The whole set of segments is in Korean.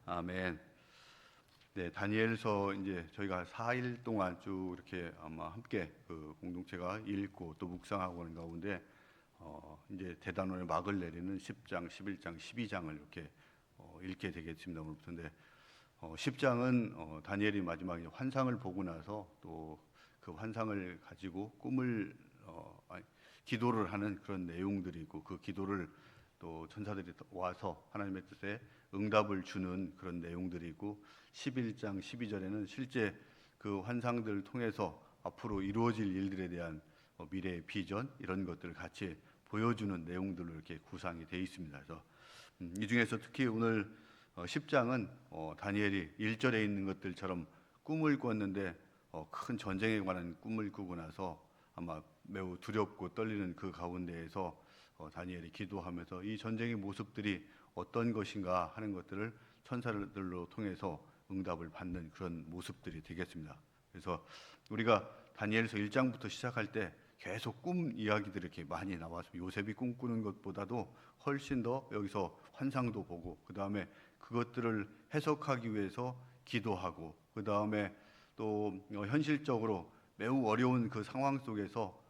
아멘. 네, 다니엘서 이제 저희가 4일 동안 쭉 이렇게 아마 함께 그 공동체가 읽고 또 묵상하고 하는 가운데 이제 대단원의 막을 내리는 10장, 11장, 12장을 이렇게 읽게 되겠습니다. 오늘부터인데 10장은 다니엘이 마지막에 환상을 보고 나서 또 그 환상을 가지고 기도를 하는 그런 내용들이 있고 그 기도를 또 천사들이 와서 하나님의 뜻에 응답을 주는 그런 내용들이 있고 11장 12절에는 실제 그 환상들을 통해서 앞으로 이루어질 일들에 대한 미래의 비전 이런 것들을 같이 보여주는 내용들로 이렇게 구상이 되어 있습니다. 그래서 이 중에서 특히 오늘 10장은 다니엘이 1절에 있는 것들처럼 꿈을 꿨는데 큰 전쟁에 관한 꿈을 꾸고 나서 아마 매우 두렵고 떨리는 그 가운데에서 다니엘이 기도하면서 이 전쟁의 모습들이 어떤 것인가 하는 것들을 천사들로 통해서 응답을 받는 그런 모습들이 되겠습니다. 그래서 우리가 다니엘서 1장부터 시작할 때 계속 꿈 이야기들이 이렇게 많이 나와서 요셉이 꿈꾸는 것보다도 훨씬 더 여기서 환상도 보고 그 다음에 그것들을 해석하기 위해서 기도하고 그 다음에 또 현실적으로 매우 어려운 그 상황 속에서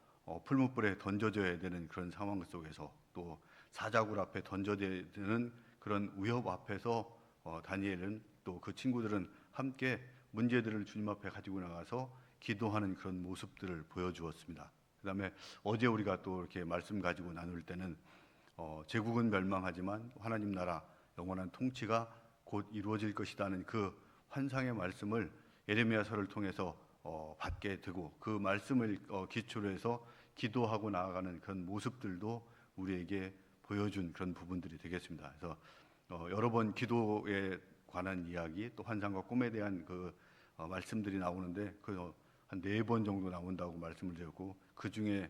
풀무불에 던져져야 되는 그런 상황 속에서 또 사자굴 앞에 던져져야 되는 그런 위협 앞에서 다니엘은 또 그 친구들은 함께 문제들을 주님 앞에 가지고 나가서 기도하는 그런 모습들을 보여주었습니다. 그 다음에 어제 우리가 또 이렇게 말씀 가지고 나눌 때는 제국은 멸망하지만 하나님 나라 영원한 통치가 곧 이루어질 것이라는 그 환상의 말씀을 예레미야서를 통해서 받게 되고 그 말씀을 기초로 해서 기도하고 나아가는 그런 모습들도 우리에게 보여준 그런 부분들이 되겠습니다. 그래서 여러 번 기도에 관한 이야기 또 환상과 꿈에 대한 그 말씀들이 나오는데 그 한 4번 정도 나온다고 말씀을 드렸고 그 중에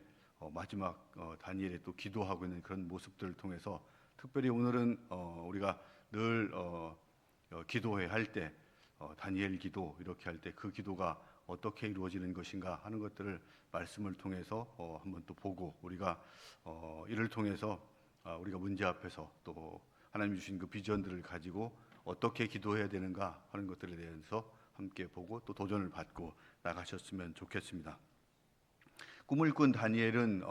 마지막 다니엘이 또 기도하고 있는 그런 모습들을 통해서 특별히 오늘은 우리가 늘 기도회 할 때 다니엘 기도 이렇게 할 때 그 기도가 어떻게 이루어지는 것인가 하는 것들을 말씀을 통해서 한번 또 보고 우리가 이를 통해서 우리가 문제 앞에서 또 하나님 주신 그 비전들을 가지고 어떻게 기도해야 되는가 하는 것들에 대해서 함께 보고 또 도전을 받고 나가셨으면 좋겠습니다. 꿈을 꾼 다니엘은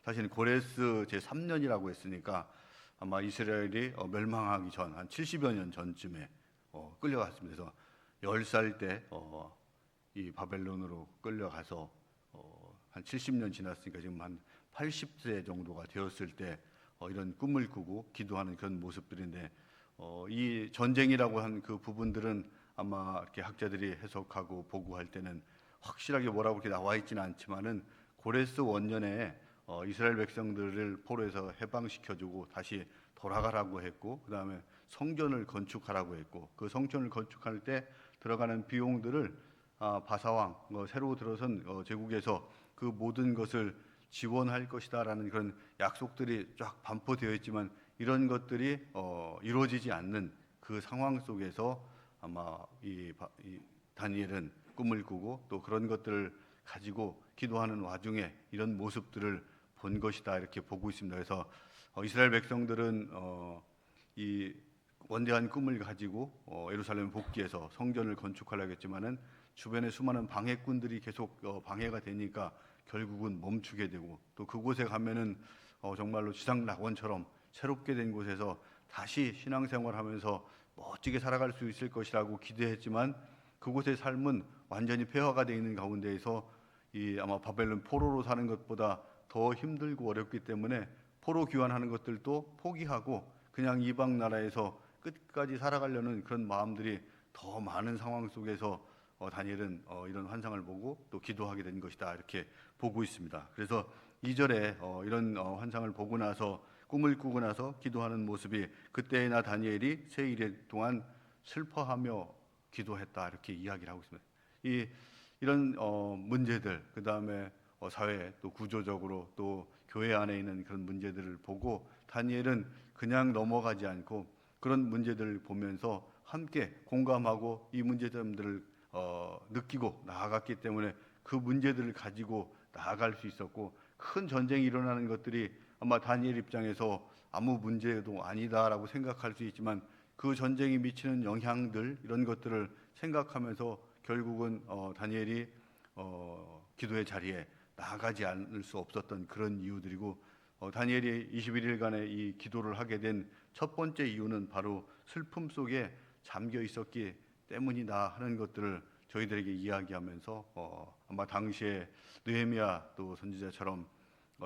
사실은 고레스 제3년이라고 했으니까 아마 이스라엘이 멸망하기 전 한 70여 년 전쯤에 끌려갔습니다. 그래서 10살 때 이 바벨론으로 끌려가서 한 70년 지났으니까 지금 한 80세 정도가 되었을 때 이런 꿈을 꾸고 기도하는 그런 모습들인데 이 전쟁이라고 한 그 부분들은 아마 이렇게 학자들이 해석하고 보고할 때는 확실하게 뭐라고 이렇게 나와 있지는 않지만은 고레스 원년에 이스라엘 백성들을 포로에서 해방시켜주고 다시 돌아가라고 했고 그 다음에 성전을 건축하라고 했고 그 성전을 건축할 때 들어가는 비용들을 바사왕 새로 들어선 제국에서 그 모든 것을 지원할 것이다라는 그런 약속들이 쫙 반포되어 있지만 이런 것들이 이루어지지 않는 그 상황 속에서 아마 이 다니엘은 꿈을 꾸고 또 그런 것들을 가지고 기도하는 와중에 이런 모습들을 본 것이다 이렇게 보고 있습니다. 그래서 이스라엘 백성들은 이 원대한 꿈을 가지고 예루살렘 복귀해서 성전을 건축하려고 했지만은 주변에 수많은 방해꾼들이 계속 방해가 되니까 결국은 멈추게 되고 또 그곳에 가면은 정말로 지상 낙원처럼 새롭게 된 곳에서 다시 신앙생활하면서 멋지게 살아갈 수 있을 것이라고 기대했지만 그곳의 삶은 완전히 폐허가 되어 있는 가운데에서 이 아마 바벨론 포로로 사는 것보다 더 힘들고 어렵기 때문에 포로 귀환하는 것들도 포기하고 그냥 이방 나라에서 끝까지 살아가려는 그런 마음들이 더 많은 상황 속에서 다니엘은 이런 환상을 보고 또 기도하게 된 것이다 이렇게 보고 있습니다. 그래서 2절에 이런 환상을 보고 나서 꿈을 꾸고 나서 기도하는 모습이 그때나 다니엘이 세 일 동안 슬퍼하며 기도했다 이렇게 이야기를 하고 있습니다. 이런 문제들 그 다음에 사회 또 구조적으로 또 교회 안에 있는 그런 문제들을 보고 다니엘은 그냥 넘어가지 않고 그런 문제들을 보면서 함께 공감하고 이 문제점들을 느끼고 나아갔기 때문에 그 문제들을 가지고 나아갈 수 있었고 큰 전쟁이 일어나는 것들이 아마 다니엘 입장에서 아무 문제도 아니다라고 생각할 수 있지만 그 그 전쟁이 미치는 영향들 이런 것들을 생각하면서 결국은 다니엘이 기도의 자리에 나가지 않을 수 없었던 그런 이유들이고, 다니엘이 21일간의 이 기도를 하게 된 첫 번째 이유는 바로 슬픔 속에 잠겨 있었기 때문이다 하는 것들을 저희들에게 이야기하면서 아마 당시에 느헤미야 또 선지자처럼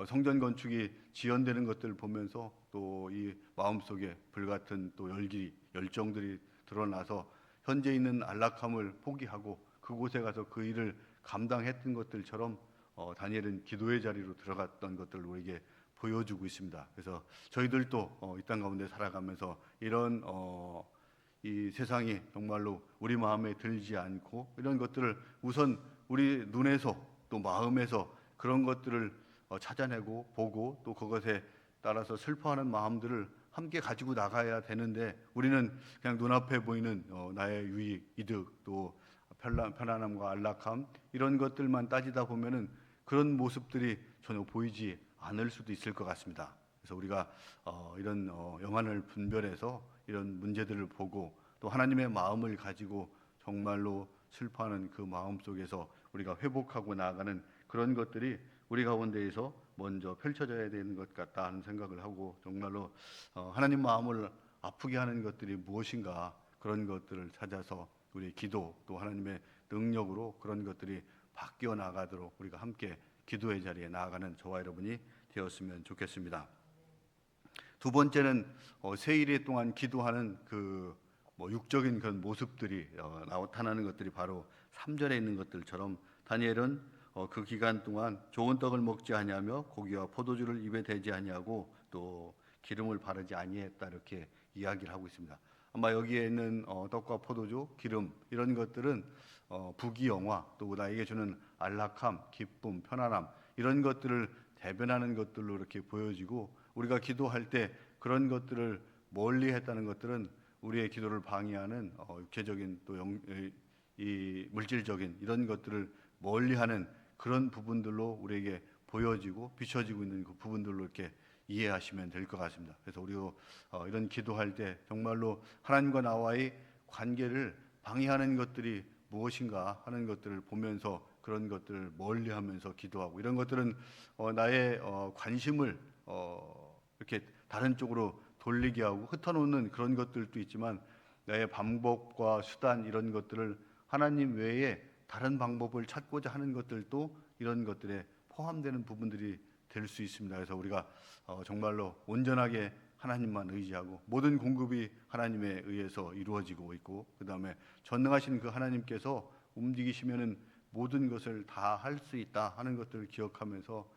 성전 건축이 지연되는 것들을 보면서 또 이 마음속에 불같은 또 열정들이 드러나서 현재 있는 안락함을 포기하고 그곳에 가서 그 일을 감당했던 것들처럼 다니엘은 기도의 자리로 들어갔던 것들을 우리에게 보여주고 있습니다. 그래서 저희들도 이 땅 가운데 살아가면서 이런 이 세상이 정말로 우리 마음에 들지 않고 이런 것들을 우선 우리 눈에서 또 마음에서 그런 것들을 찾아내고 보고 또 그것에 따라서 슬퍼하는 마음들을 함께 가지고 나가야 되는데, 우리는 그냥 눈앞에 보이는 나의 유익, 이득, 또 편안함과 안락함 이런 것들만 따지다 보면은 그런 모습들이 전혀 보이지 않을 수도 있을 것 같습니다. 그래서 우리가 이런 영안을 분별해서 이런 문제들을 보고 또 하나님의 마음을 가지고 정말로 슬퍼하는 그 마음 속에서 우리가 회복하고 나아가는 그런 것들이 우리 가운데에서 먼저 펼쳐져야 되는 것 같다 하는 생각을 하고, 정말로 하나님 마음을 아프게 하는 것들이 무엇인가 그런 것들을 찾아서 우리의 기도 또 하나님의 능력으로 그런 것들이 바뀌어 나가도록 우리가 함께 기도의 자리에 나아가는 저와 여러분이 되었으면 좋겠습니다. 두 번째는 세 일 동안 기도하는 그 육적인 그런 모습들이 나타나는 것들이 바로 3절에 있는 것들처럼 다니엘은 그 기간 동안 좋은 떡을 먹지 아니하며 고기와 포도주를 입에 대지 아니하고 또 기름을 바르지 아니했다 이렇게 이야기를 하고 있습니다. 아마 여기에 있는 떡과 포도주, 기름 이런 것들은 부귀영화 또 나에게 주는 안락함, 기쁨, 편안함 이런 것들을 대변하는 것들로 이렇게 보여지고, 우리가 기도할 때 그런 것들을 멀리했다는 것들은 우리의 기도를 방해하는 육체적인 또 이 물질적인 이런 것들을 멀리하는 그런 부분들로 우리에게 보여지고 비춰지고 있는 그 부분들로 이렇게 이해하시면 될 것 같습니다. 그래서 우리도 이런 기도할 때 정말로 하나님과 나와의 관계를 방해하는 것들이 무엇인가 하는 것들을 보면서 그런 것들을 멀리하면서 기도하고, 이런 것들은 나의 관심을 이렇게 다른 쪽으로 돌리게 하고 흩어놓는 그런 것들도 있지만, 나의 방법과 수단 이런 것들을 하나님 외에 다른 방법을 찾고자 하는 것들도 이런 것들에 포함되는 부분들이 될 수 있습니다. 그래서 우리가 정말로 온전하게 하나님만 의지하고 모든 공급이 하나님에 의해서 이루어지고 있고, 그 다음에 전능하신 그 하나님께서 움직이시면은 모든 것을 다 할 수 있다 하는 것들을 기억하면서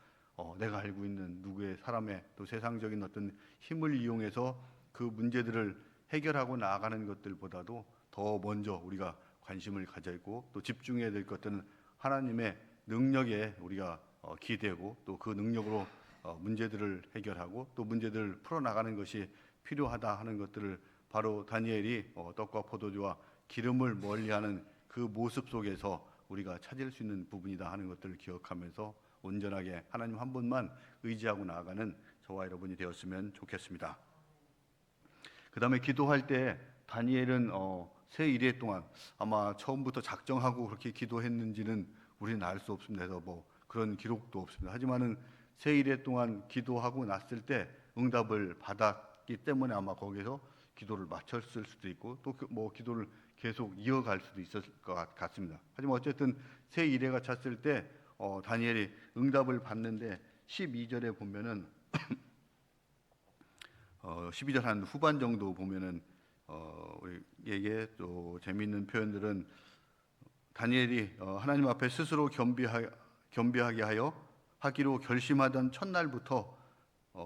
내가 알고 있는 누구의 사람의 또 세상적인 어떤 힘을 이용해서 그 문제들을 해결하고 나아가는 것들보다도 더 먼저 우리가 관심을 가져 있고 또 집중해야 될 것들은 하나님의 능력에 우리가 기대고 또 그 능력으로 문제들을 해결하고 또 문제들을 풀어나가는 것이 필요하다 하는 것들을 바로 다니엘이 떡과 포도주와 기름을 멀리하는 그 모습 속에서 우리가 찾을 수 있는 부분이다 하는 것들을 기억하면서 온전하게 하나님 한 분만 의지하고 나아가는 저와 여러분이 되었으면 좋겠습니다. 그 다음에 기도할 때 다니엘은 세 일회 동안 아마 처음부터 작정하고 그렇게 기도했는지는 우리는 알 수 없습니다. 그래서 그런 기록도 없습니다. 하지만은 세 일회 동안 기도하고 났을 때 응답을 받았기 때문에 아마 거기서 기도를 마쳤을 수도 있고 또 기도를 계속 이어갈 수도 있었을 것 같습니다. 하지만 어쨌든 세 일회가 찼을 때 다니엘이 응답을 받는데 12절에 보면은 12절 한 후반 정도 보면은 우리에게 또 재미있는 표현들은 다니엘이 하나님 앞에 스스로 겸비하게 하여 하기로 결심하던 첫날부터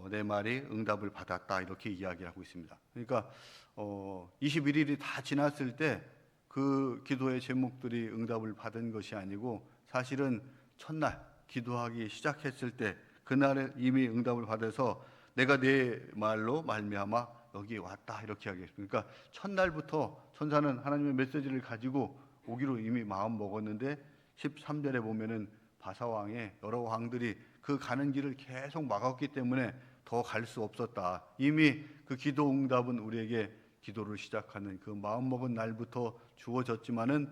내 말이 응답을 받았다 이렇게 이야기하고 있습니다. 그러니까 21일이 다 지났을 때 그 기도의 제목들이 응답을 받은 것이 아니고 사실은 첫날 기도하기 시작했을 때 그날에 이미 응답을 받아서 내가 내 말로 말미암아 여기 왔다 이렇게 하겠습니다. 그러니까 첫날부터 천사는 하나님의 메시지를 가지고 오기로 이미 마음 먹었는데 13절에 보면은 바사왕의 여러 왕들이 그 가는 길을 계속 막았기 때문에 더 갈 수 없었다. 이미 그 기도 응답은 우리에게 기도를 시작하는 그 마음먹은 날부터 주어졌지만은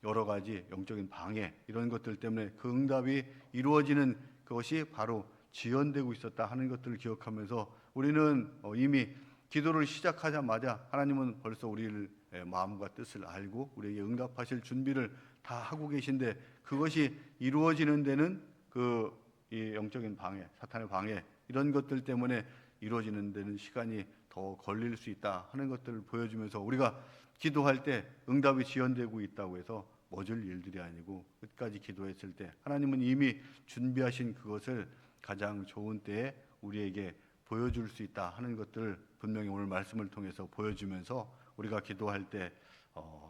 여러 가지 영적인 방해 이런 것들 때문에 그 응답이 이루어지는 그것이 바로 지연되고 있었다 하는 것들을 기억하면서 우리는 이미 기도를 시작하자마자 하나님은 벌써 우리를 마음과 뜻을 알고 우리에게 응답하실 준비를 다 하고 계신데 그것이 이루어지는 데는 이 영적인 방해, 사탄의 방해 이런 것들 때문에 이루어지는 데는 시간이 더 걸릴 수 있다 하는 것들을 보여주면서 우리가 기도할 때 응답이 지연되고 있다고 해서 멎을 일들이 아니고 끝까지 기도했을 때 하나님은 이미 준비하신 그것을 가장 좋은 때에 우리에게 보여줄 수 있다 하는 것들을 분명히 오늘 말씀을 통해서 보여주면서 우리가 기도할 때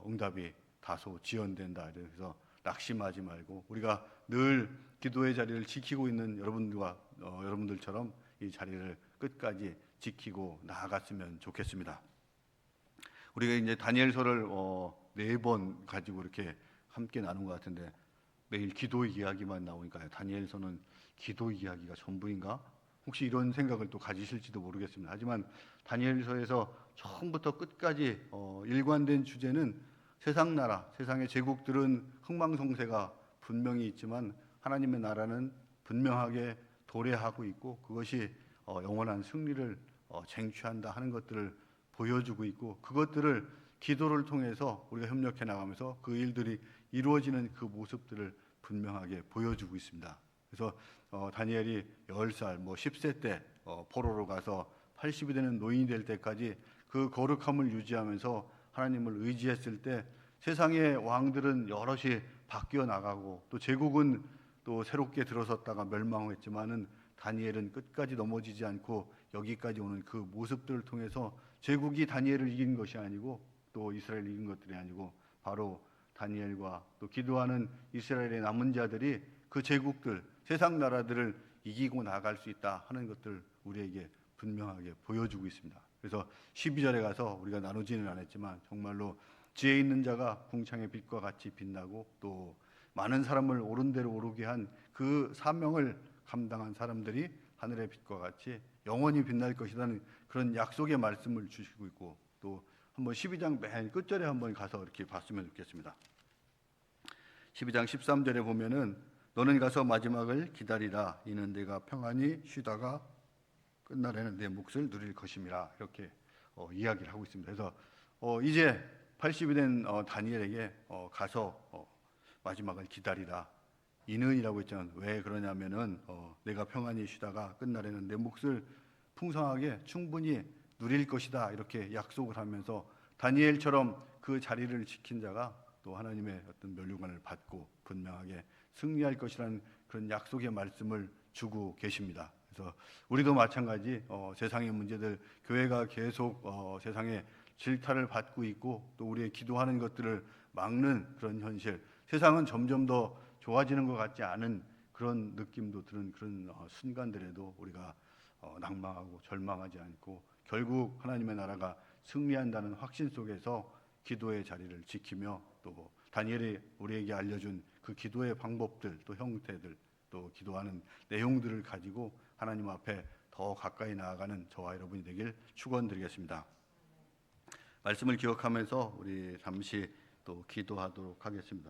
응답이 다소 지연된다. 그래서 낙심하지 말고 우리가 늘 기도의 자리를 지키고 있는 여러분들처럼 이 자리를 끝까지 지키고 나아갔으면 좋겠습니다. 우리가 이제 다니엘서를 4번 가지고 이렇게 함께 나눈 것 같은데 매일 기도 이야기만 나오니까요. 다니엘서는 기도 이야기가 전부인가? 혹시 이런 생각을 또 가지실지도 모르겠습니다. 하지만 다니엘서에서 처음부터 끝까지 일관된 주제는 세상 나라, 세상의 제국들은 흥망성쇠가 분명히 있지만 하나님의 나라는 분명하게 도래하고 있고 그것이 영원한 승리를 쟁취한다 하는 것들을 보여주고 있고 그것들을 기도를 통해서 우리가 협력해 나가면서 그 일들이 이루어지는 그 모습들을 분명하게 보여주고 있습니다. 그래서 다니엘이 10살, 10세 때 포로로 가서 80이 되는 노인이 될 때까지 그 거룩함을 유지하면서 하나님을 의지했을 때 세상의 왕들은 여럿이 바뀌어 나가고 또 제국은 또 새롭게 들어섰다가 멸망했지만은 다니엘은 끝까지 넘어지지 않고 여기까지 오는 그 모습들을 통해서 제국이 다니엘을 이긴 것이 아니고 또 이스라엘을 이긴 것들이 아니고 바로 다니엘과 또 기도하는 이스라엘의 남은 자들이 그 제국들, 세상 나라들을 이기고 나갈 수 있다 하는 것들 우리에게 분명하게 보여주고 있습니다. 그래서 12절에 가서 우리가 나누지는 않았지만 정말로 지혜 있는 자가 궁창의 빛과 같이 빛나고 또 많은 사람을 옳은 대로 오르게 한 그 사명을 감당한 사람들이 하늘의 빛과 같이 영원히 빛날 것이라는 그런 약속의 말씀을 주시고 있고 또 한번 12장 맨 끝절에 한번 가서 이렇게 봤으면 좋겠습니다. 12장 13절에 보면은 너는 가서 마지막을 기다리라. 이는 내가 평안히 쉬다가 끝날에는 내 몫을 누릴 것임이라. 이렇게 이야기를 하고 있습니다. 그래서 이제 80이 된 다니엘에게 가서 마지막을 기다리라. 이는이라고 했잖아요. 왜 그러냐면은 내가 평안히 쉬다가 끝날에는 내 몫을 풍성하게 충분히 누릴 것이다. 이렇게 약속을 하면서 다니엘처럼 그 자리를 지킨 자가 또 하나님의 어떤 면류관을 받고 분명하게 승리할 것이라는 그런 약속의 말씀을 주고 계십니다. 그래서 우리도 마찬가지 세상의 문제들, 교회가 계속 세상에 질타를 받고 있고 또 우리의 기도하는 것들을 막는 그런 현실, 세상은 점점 더 좋아지는 것 같지 않은 그런 느낌도 드는 그런 순간들에도 우리가 낭망하고 절망하지 않고 결국 하나님의 나라가 승리한다는 확신 속에서 기도의 자리를 지키며 또 다니엘이 우리에게 알려준 그 기도의 방법들 또 형태들 또 기도하는 내용들을 가지고 하나님 앞에 더 가까이 나아가는 저와 여러분이 되길 축원드리겠습니다. 말씀을 기억하면서 우리 잠시 또 기도하도록 하겠습니다.